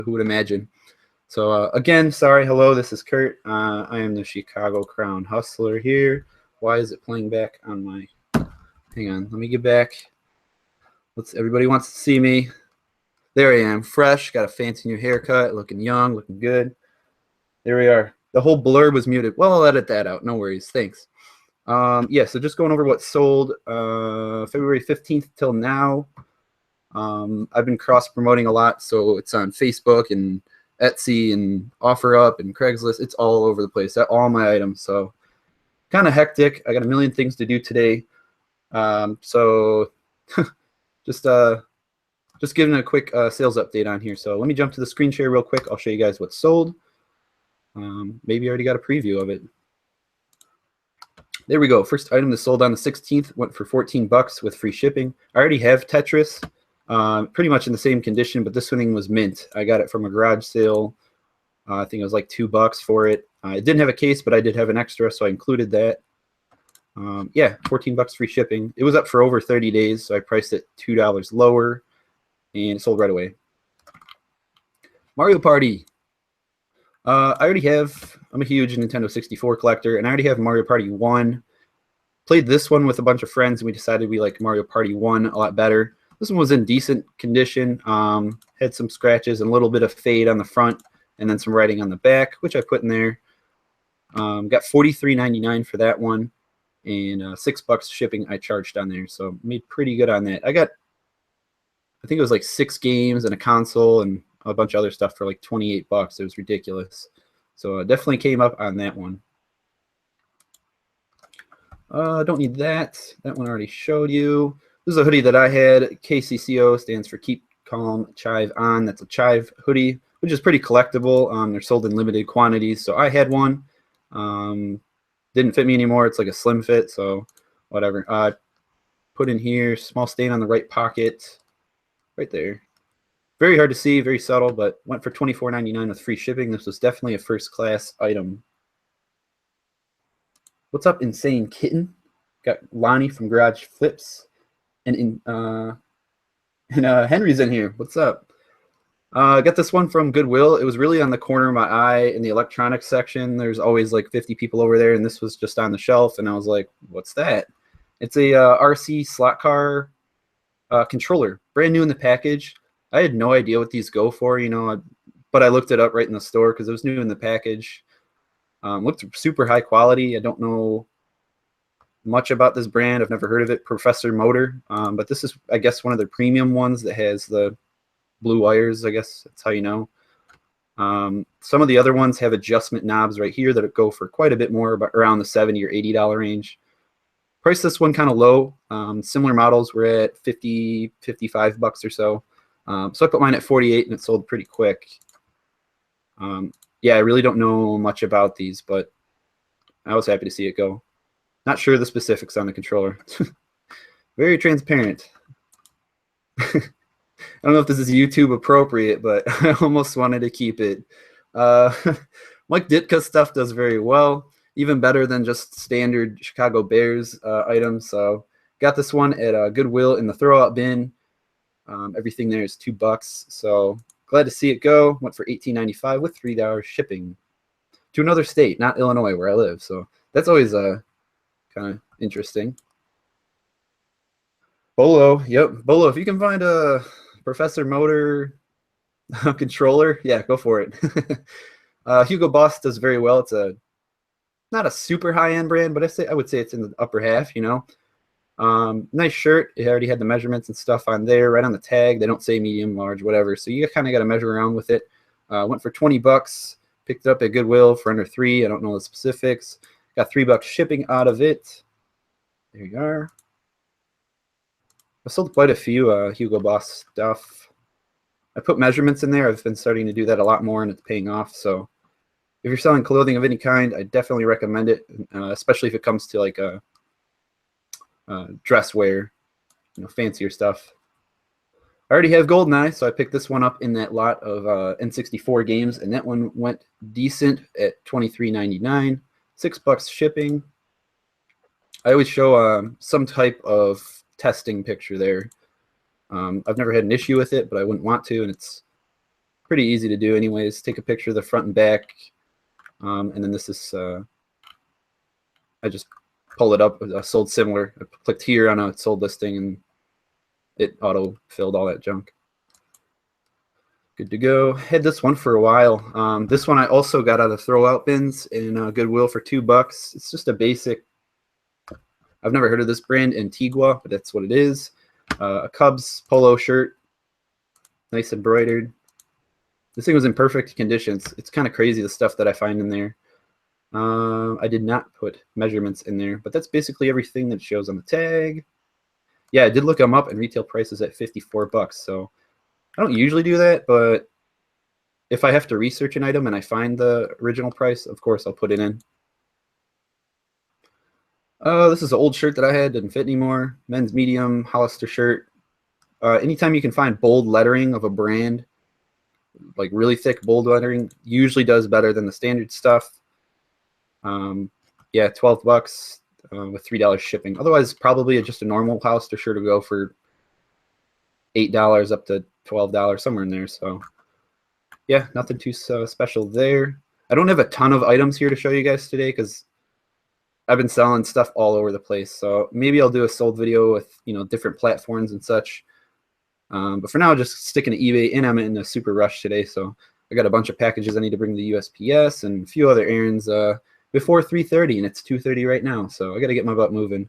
Who would imagine? So again, sorry, hello, this is Kurt. I am the Chicago Crown Hustler here. Why is it playing back on my... Hang on, let me get back. Everybody wants to see me. There I am, fresh, got a fancy new haircut, looking young, looking good. There we are. The whole blurb was muted. Well, I'll edit that out, no worries, thanks. Yeah, so just going over what sold February 15th till now. I've been cross-promoting a lot, so it's on Facebook and Etsy and OfferUp and Craigslist. It's all over the place. All my items. So kind of hectic. I got a million things to do today. So just giving a quick sales update on here. So let me jump to the screen share real quick. I'll show you guys what's sold. Maybe you already got a preview of it. There we go. First item that sold on the 16th went for $14 with free shipping. I already have Tetris. Pretty much in the same condition, but this one was mint. I got it from a garage sale. I think it was like $2 for it. It didn't have a case, but I did have an extra, so I included that. Yeah, $14 free shipping. It was up for over 30 days, so I priced it $2 lower, and it sold right away. Mario Party. I already have, I'm a huge Nintendo 64 collector, and I already have Mario Party 1. Played this one with a bunch of friends, and we decided we like Mario Party 1 a lot better. This one was in decent condition, had some scratches and a little bit of fade on the front and then some writing on the back, which I put in there. Got $43.99 for that one, and $6 shipping I charged on there, so made pretty good on that. I think it was like 6 games and a console and a bunch of other stuff for like $28. It was ridiculous. So definitely came up on that one. Don't need that. That one I already showed you. This is a hoodie that I had. KCCO stands for Keep Calm Chive On. That's a Chive hoodie, which is pretty collectible. They're sold in limited quantities, so I had one. Didn't fit me anymore. It's like a slim fit, so whatever. Put in here, small stain on the right pocket, right there. Very hard to see, very subtle, but went for $24.99 with free shipping. This was definitely a first-class item. What's up, Insane Kitten? Got Lonnie from Garage Flips. And Henry's in here. What's up? I got this one from Goodwill. It was really on the corner of my eye in the electronics section. There's always like 50 people over there, and this was just on the shelf, and I was like, what's that? It's a RC slot car controller, brand new in the package. I had no idea what these go for, you know, but I looked it up right in the store because it was new in the package. Looked super high quality. I don't know much about this brand. I've never heard of it, Professor Motor, but this is, I guess, one of their premium ones that has the blue wires. I guess that's how you know. Some of the other ones have adjustment knobs right here that go for quite a bit more, about around the $70 or $80 range. Priced this one kind of low. Similar models were at $50, $55 or so. So I put mine at 48, and it sold pretty quick. Yeah, I really don't know much about these, but I was happy to see it go. Not sure the specifics on the controller. Very transparent. I don't know if this is YouTube appropriate, but I almost wanted to keep it. Mike Ditka stuff does very well, even better than just standard Chicago Bears items. So got this one at Goodwill in the throwout bin. Everything there is $2. So glad to see it go. Went for $18.95 with $3 shipping to another state, not Illinois, where I live. So that's always kind of interesting. Bolo, yep, Bolo. If you can find a Professor Motor controller, yeah, go for it. Hugo Boss does very well. It's not a super high-end brand, but I would say it's in the upper half, you know. Nice shirt. It already had the measurements and stuff on there, right on the tag. They don't say medium, large, whatever. So you kind of got to measure around with it. Went for $20. Picked it up at Goodwill for under $3. I don't know the specifics. Got $3 shipping out of it. There you are. I sold quite a few Hugo Boss stuff. I put measurements in there. I've been starting to do that a lot more, and it's paying off. So if you're selling clothing of any kind, I definitely recommend it, especially if it comes to like a dress wear, you know, fancier stuff. I already have GoldenEye, so I picked this one up in that lot of N64 games, and that one went decent at $23.99, $6 shipping. I always show some type of testing picture there. I've never had an issue with it, but I wouldn't want to, and it's pretty easy to do anyways. Take a picture of the front and back, and then this is I just pull it up. Sold similar. I clicked here on a sold listing, and it auto filled all that junk. Good to go. Had this one for a while. This one I also got out of throwout bins in Goodwill for $2. It's just a basic. I've never heard of this brand, Antigua, but that's what it is. A Cubs polo shirt, nice embroidered. This thing was in perfect conditions. It's kind of crazy the stuff that I find in there. I did not put measurements in there, but that's basically everything that shows on the tag. Yeah, I did look them up, and retail price is at $54. So I don't usually do that, but if I have to research an item and I find the original price, of course I'll put it in. This is an old shirt that I had, didn't fit anymore. Men's medium Hollister shirt. Anytime you can find bold lettering of a brand, like really thick bold lettering, usually does better than the standard stuff. Yeah, $12 with $3 shipping. Otherwise, probably just a normal Hollister shirt will go for $8 up to $12, somewhere in there. So yeah, nothing too special there. I don't have a ton of items here to show you guys today because I've been selling stuff all over the place. So maybe I'll do a sold video with, you know, different platforms and such. But for now, just sticking to eBay, and I'm in a super rush today. So I got a bunch of packages I need to bring to the USPS and a few other errands before 3:30, and it's 2:30 right now. So I got to get my butt moving.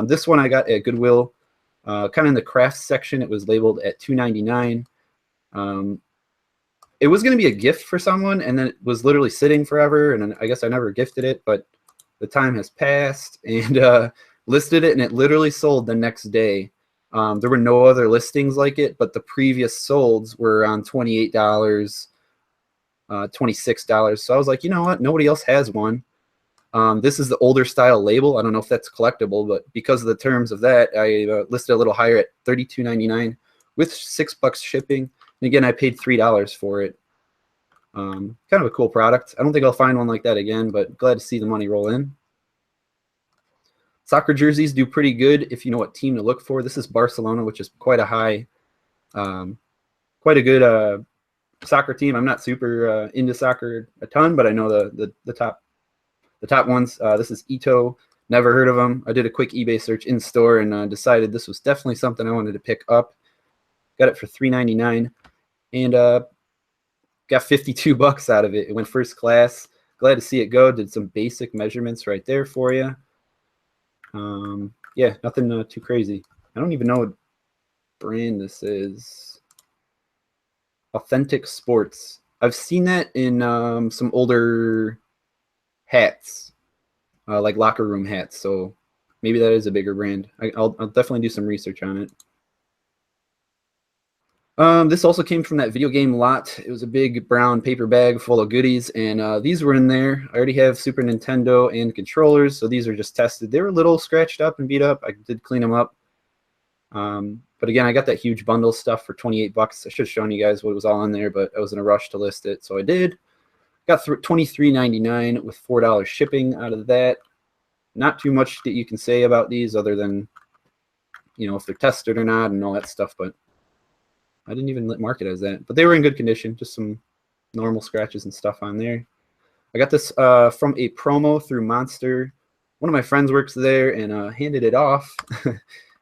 This one I got at Goodwill, kind of in the crafts section. It was labeled at $2.99. It was going to be a gift for someone, and then it was literally sitting forever, and I guess I never gifted it, but the time has passed, and listed it, and it literally sold the next day. There were no other listings like it, but the previous solds were around $28, $26. So I was like, you know what? Nobody else has one. This is the older style label. I don't know if that's collectible, but because of the terms of that, I listed a little higher at $32.99 with $6 shipping. And again, I paid $3 for it. Kind of a cool product. I don't think I'll find one like that again, but glad to see the money roll in. Soccer jerseys do pretty good if you know what team to look for. This is Barcelona, which is quite a high, quite a good soccer team. I'm not super into soccer a ton, but I know the top ones. This is Ito. Never heard of them. I did a quick eBay search in store and decided this was definitely something I wanted to pick up. Got it for $3.99 and got $52 out of it. It went first class. Glad to see it go. Did some basic measurements right there for you. Yeah, nothing too crazy. I don't even know what brand this is. Authentic Sports. I've seen that in some older hats, like locker room hats. So maybe that is a bigger brand. I'll definitely do some research on it. This also came from that video game lot. It was a big brown paper bag full of goodies, and these were in there. I already have Super Nintendo and controllers, so these are just tested. They were a little scratched up and beat up. I did clean them up. But again, I got that huge bundle stuff for $28. I should have shown you guys what was all in there, but I was in a rush to list it, so I did. Got $23.99 with $4 shipping out of that. Not too much that you can say about these other than, you know, if they're tested or not and all that stuff, but I didn't even mark it as that. But they were in good condition, just some normal scratches and stuff on there. I got this from a promo through Monster. One of my friends works there and handed it off.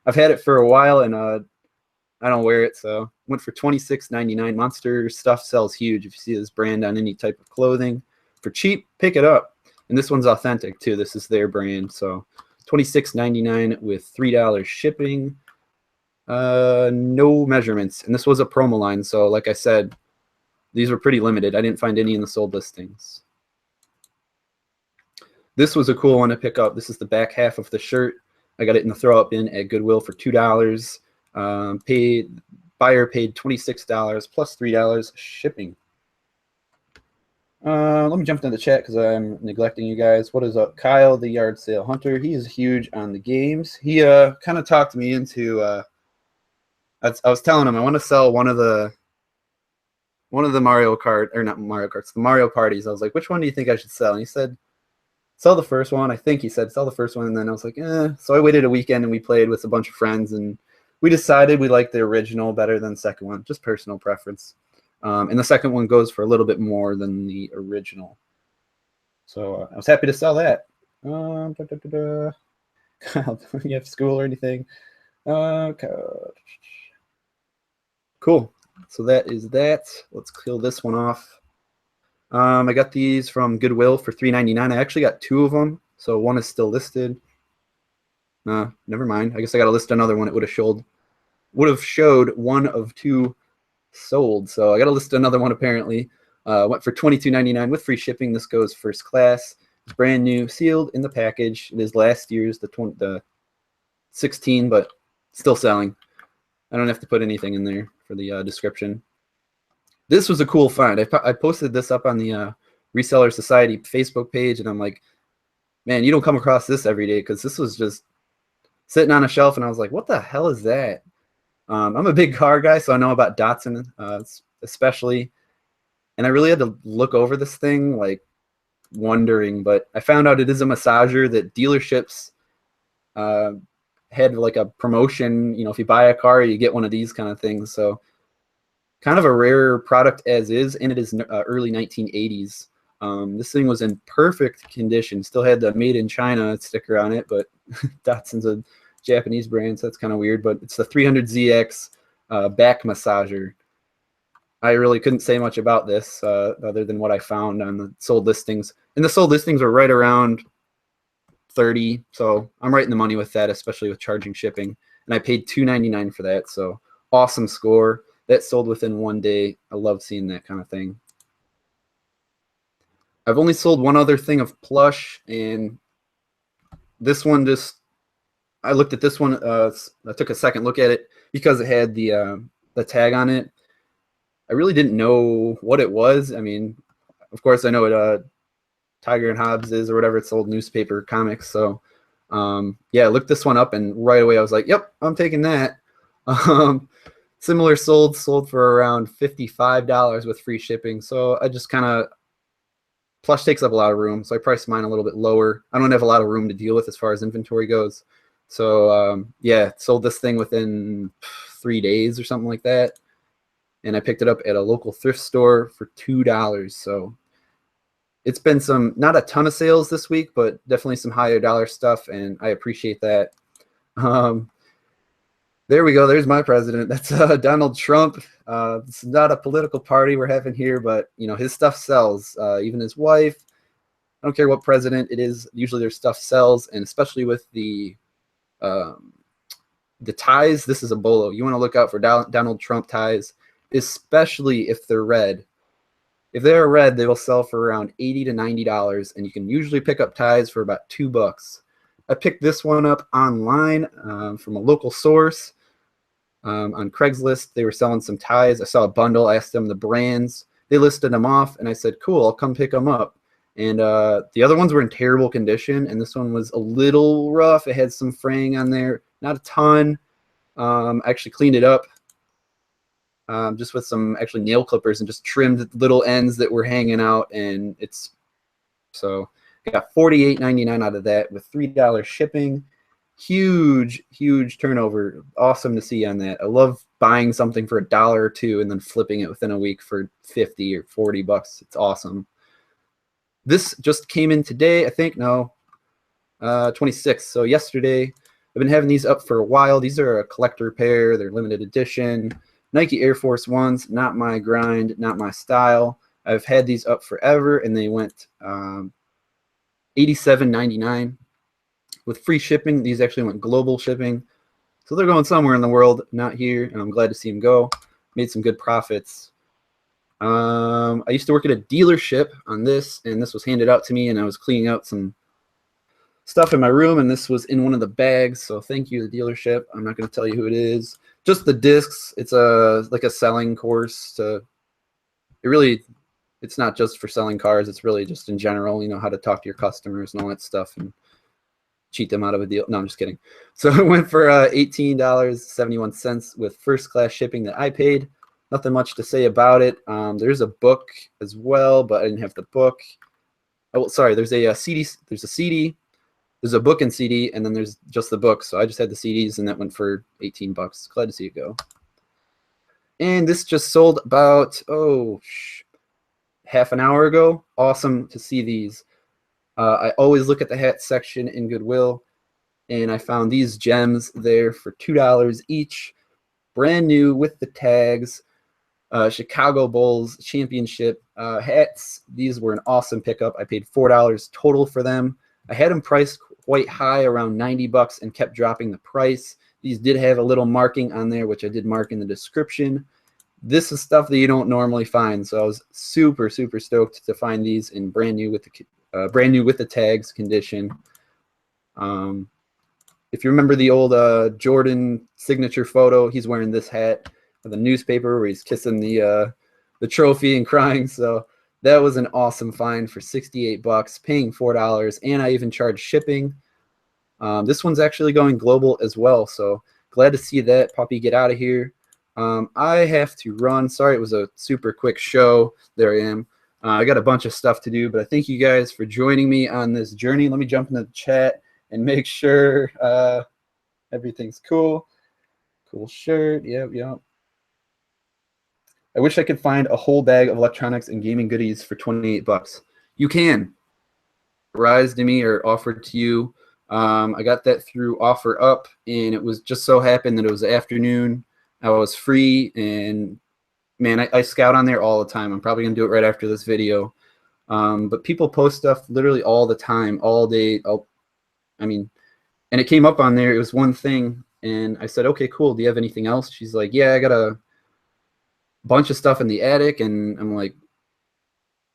I've had it for a while, and I don't wear it, so went for $26.99. Monster stuff sells huge. If you see this brand on any type of clothing for cheap, pick it up. And this one's authentic too. This is their brand, so $26.99 with $3 shipping. No measurements, and this was a promo line, so like I said, these were pretty limited. I didn't find any in the sold listings. This was a cool one to pick up. This is the back half of the shirt. I got it in the throw up bin at Goodwill for $2. Buyer paid $26 plus $3 shipping. Let me jump into the chat because I'm neglecting you guys. What is up? Kyle, the yard sale hunter. He is huge on the games. He kind of talked me into I was telling him I want to sell one of the Mario Kart, or not Mario Karts, the Mario parties. I was like, which one do you think I should sell? And he said, sell the first one. I think he said, sell the first one. And then I was like, eh. So I waited a weekend and we played with a bunch of friends, and we decided we liked the original better than the second one. Just personal preference. And the second one goes for a little bit more than the original. So I was happy to sell that. You have school or anything? Cool. So that is that. Let's kill this one off. I got these from Goodwill for $3.99. I actually got 2 of them, so one is still listed. Never mind. I guess I got to list another one. It would have showed 1 of 2 sold. So I got to list another one apparently. Went for $22.99 with free shipping. This goes first class. It's brand new, sealed in the package. It is last year's, the 16, but still selling. I don't have to put anything in there for the description. This was a cool find. I posted this up on the Reseller Society Facebook page, and I'm like, man, you don't come across this every day, because this was just sitting on a shelf, and I was like, what the hell is that? I'm a big car guy, so I know about Datsun especially, and I really had to look over this thing, like wondering, but I found out it is a massager that dealerships had like a promotion. You know, if you buy a car, you get one of these kind of things. So kind of a rare product as is, and it is early 1980s. This thing was in perfect condition. Still had the Made in China sticker on it, but Datsun's a Japanese brand, so that's kind of weird. But it's the 300ZX back massager. I really couldn't say much about this other than what I found on the sold listings. And the sold listings were right around 30, so I'm right in the money with that, especially with charging shipping. And I paid $2.99 for that, so awesome score. That sold within 1 day. I love seeing that kind of thing. I've only sold one other thing of plush, and this one just, I looked at this one, I took a second look at it because it had the tag on it. I really didn't know what it was. I mean, of course I know what Tiger and Hobbs is or whatever. It's old newspaper comics. So yeah, I looked this one up, and right away I was like, yep, I'm taking that. Similar sold for around $55 with free shipping. So I just kind of, plush takes up a lot of room, so I priced mine a little bit lower. I don't have a lot of room to deal with as far as inventory goes. So yeah, sold this thing within 3 days or something like that. And I picked it up at a local thrift store for $2. So it's been some, not a ton of sales this week, but definitely some higher dollar stuff, and I appreciate that. There we go. There's my president. That's Donald Trump. It's not a political party we're having here, but you know, his stuff sells. Even his wife. I don't care what president it is. Usually their stuff sells, and especially with the ties. This is a bolo. You want to look out for Donald Trump ties, especially if they're red. If they're red, they will sell for around $80 to $90, and you can usually pick up ties for about $2. I picked this one up online from a local source. On Craigslist, they were selling some ties. I saw a bundle. I asked them the brands. They listed them off, and I said, cool, I'll come pick them up. And the other ones were in terrible condition, and this one was a little rough. It had some fraying on there, not a ton. I actually cleaned it up just with some actually nail clippers and just trimmed little ends that were hanging out, and it's, so I got $48.99 out of that with $3 shipping. Huge turnover. Awesome to see on that. I love buying something for $1 or $2 and then flipping it within a week for 50 or 40 bucks. It's awesome. This just came in today, I think. No, 26th. So yesterday. I've been having these up for a while. These are a collector pair. They're limited edition. Nike Air Force Ones. Not my grind, not my style. I've had these up forever, and they went $87.99. With free shipping. These actually went global shipping. So they're going somewhere in the world, not here, and I'm glad to see them go. Made some good profits. I used to work at a dealership on this, and this was handed out to me, and I was cleaning out some stuff in my room, and this was in one of the bags, so thank you, the dealership. I'm not going to tell you who it is. Just the discs. It's like a selling course. It's not just for selling cars. It's really just in general, you know, how to talk to your customers and all that stuff, and cheat them out of a deal. No, I'm just kidding. So it went for $18.71 with first class shipping that I paid. Nothing much to say about it. There's a book as well, but I didn't have the book. Oh, sorry. There's a CD. There's a CD. There's a book and CD, and then there's just the book. So I just had the CDs, and that went for $18. Glad to see it go. And this just sold about, half an hour ago. Awesome to see these. I always look at the hat section in Goodwill, and I found these gems there for $2 each. Brand new with the tags. Chicago Bulls championship hats. These were an awesome pickup. I paid $4 total for them. I had them priced quite high, around 90 bucks, and kept dropping the price. These did have a little marking on there, which I did mark in the description. This is stuff that you don't normally find, so I was super, super stoked to find these in brand new with the tags condition. If you remember the old Jordan signature photo, he's wearing this hat with a newspaper where he's kissing the trophy and crying. So that was an awesome find for 68 bucks, paying $4, and I even charged shipping. This one's actually going global as well, so glad to see that puppy get out of here. I have to run. Sorry, it was a super quick show. There I am. I got a bunch of stuff to do, but I thank you guys for joining me on this journey. Let me jump into the chat and make sure everything's cool. Cool shirt. Yep. I wish I could find a whole bag of electronics and gaming goodies for 28 bucks. You can. Rise to me or offered to you. I got that through OfferUp, and it was just so happened that it was afternoon. I was free, and man, I scout on there all the time. I'm probably gonna do it right after this video. But people post stuff literally all the time, all day. And it came up on there. It was one thing, and I said, okay, cool. Do you have anything else? She's like, yeah, I got a bunch of stuff in the attic, and I'm like,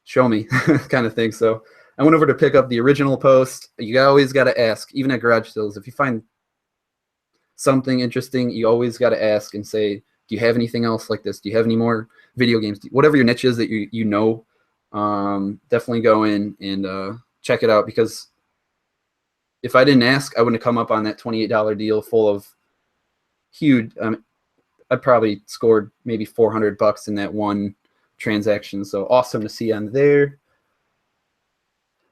show me, kind of thing. So I went over to pick up the original post. You always got to ask, even at garage sales, if you find something interesting, you always got to ask and say, do you have anything else like this? Do you have any more video games? Whatever your niche is that you know, definitely go in and check it out, because if I didn't ask, I wouldn't have come up on that $28 deal full of huge. I probably scored maybe 400 bucks in that one transaction. So awesome to see on there.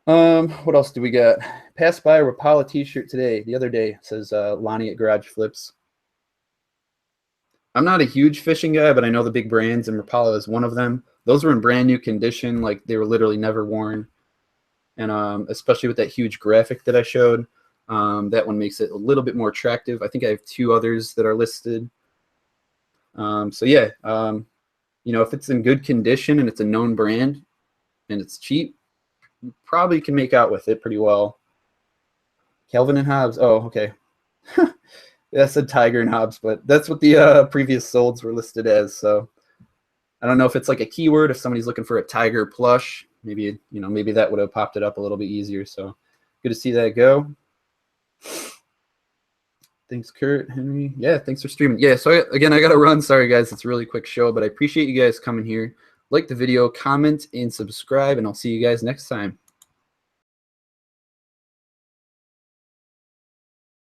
What else do we got? Passed by a Rapala t-shirt the other day. It says Lonnie at Garage Flips. I'm not a huge fishing guy, but I know the big brands, and Rapala is one of them. Those were in brand new condition, like they were literally never worn. And especially with that huge graphic that I showed, that one makes it a little bit more attractive. I think I have 2 others that are listed. So yeah, if it's in good condition and it's a known brand and it's cheap, you probably can make out with it pretty well. Calvin and Hobbes. Oh, okay. That said Tiger and Hobbes, but that's what the previous solds were listed as. So I don't know if it's like a keyword. If somebody's looking for a Tiger plush, maybe maybe that would have popped it up a little bit easier. So good to see that go. Thanks, Kurt, Henry. Yeah, thanks for streaming. Yeah, so again, I got to run. Sorry, guys. It's a really quick show, but I appreciate you guys coming here. Like the video, comment, and subscribe, and I'll see you guys next time.